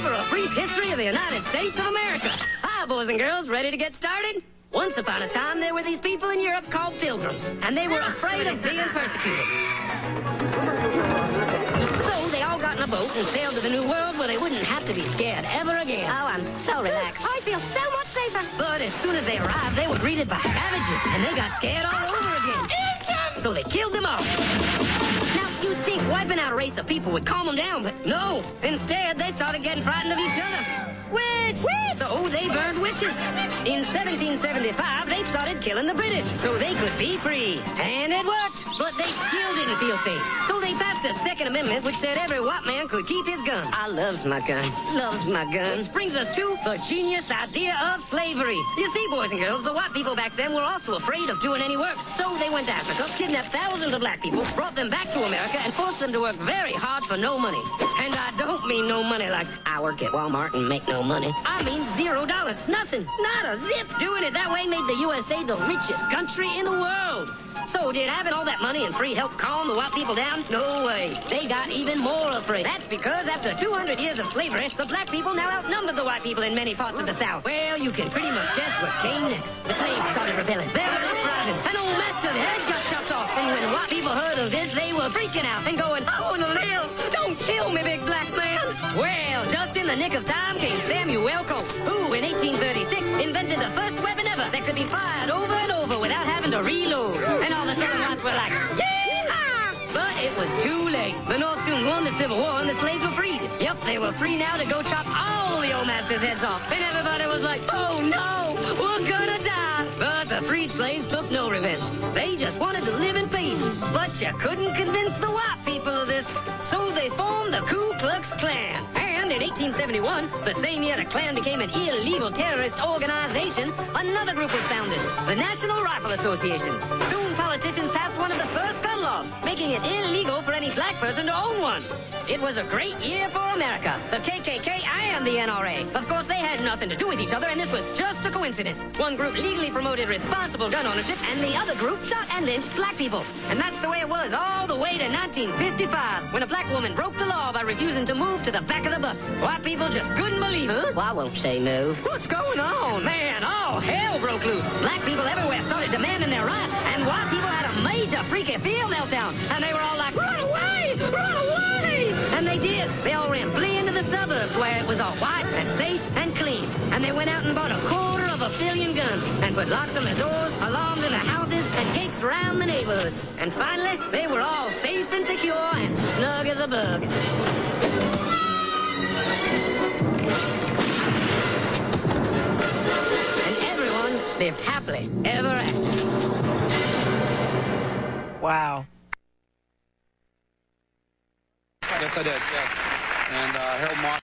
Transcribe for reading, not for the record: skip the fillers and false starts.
for a brief history of the United States of America. Hi, boys and girls, ready to get started? Once upon a time, there were these people in Europe called pilgrims, and they were afraid of being persecuted. So they all got in a boat and sailed to the New World where they wouldn't have to be scared ever again. Oh, I'm so relaxed. I feel so much safer. But as soon as they arrived, they were greeted by savages, and they got scared all over again. So they killed them all. Now, you'd think wiping out a race of people would calm them down, but no. Instead, they started getting frightened of each other. Witch! So they burned witches. In 1775, they started killing the British so they could be free. And it worked. But they still didn't feel safe. So they passed a Second Amendment which said every white man could keep his gun. I loves my gun. Loves my gun. Which brings us to the genius idea of slavery. You see, boys and girls, the white people back then were also afraid of doing any work. So they went to Africa, kidnapped thousands of black people, brought them back to America, and forced them to work very hard for no money. And I don't mean no money like I work at Walmart and make no money. I mean $0. Nothing. Not a zip. Doing it that way made the USA the richest country in the world. So did having all that money and free help calm the white people down? No way. They got even more afraid. That's because after 200 years of slavery, the black people now outnumbered the white people in many parts of the South. Well, you can pretty much guess what came next. The slaves started rebelling. There were uprisings, and old master's head got chopped off. And when white people heard of this, they were freaking out and going, I want to live. Don't kill me, big black man. Well, just in the nick of time came Samuel Colt, who in 1836 invented the first weapon ever that could be fired over and over without having to reload. And all the Southern whites were like, yeah! But it was too late. The North soon won the Civil War and the slaves were freed. Yep, they were free now to go chop all the old masters' heads off. And everybody was like, oh no, we're gonna die. But the freed slaves took no revenge. They just wanted to live in peace. But you couldn't convince the white people of this. So they formed the Ku Klux Klan. And in 1871, the same year the Klan became an illegal terrorist organization, another group was founded, the National Rifle Association. Soon politicians passed one of the first gun laws, making it illegal for any black person to own one. It was a great year for America, the KKK and the NRA. Of course, they had nothing to do with each other, and this was just a coincidence. One group legally promoted responsible gun ownership, and the other group shot and lynched black people. And that's the way it was all the way to 1955, when a black woman broke the law by refusing to move to the back of the bus. White people just couldn't believe it. Huh? Why won't she move? What's going on? Man, all hell broke loose. Black people everywhere started demanding their rights, and white people had a major freaky fear meltdown. And they were all like, run away! Run away! And they did. They all ran fleeing to the suburbs where it was all white and safe and clean. And they went out and bought 250 million guns and put locks on the doors, alarms in the houses, and gates around the neighborhoods. And finally, they were all safe and secure and snug as a bug. Lived happily ever after. Wow. Yes, I did. Yes. And Harold Mark.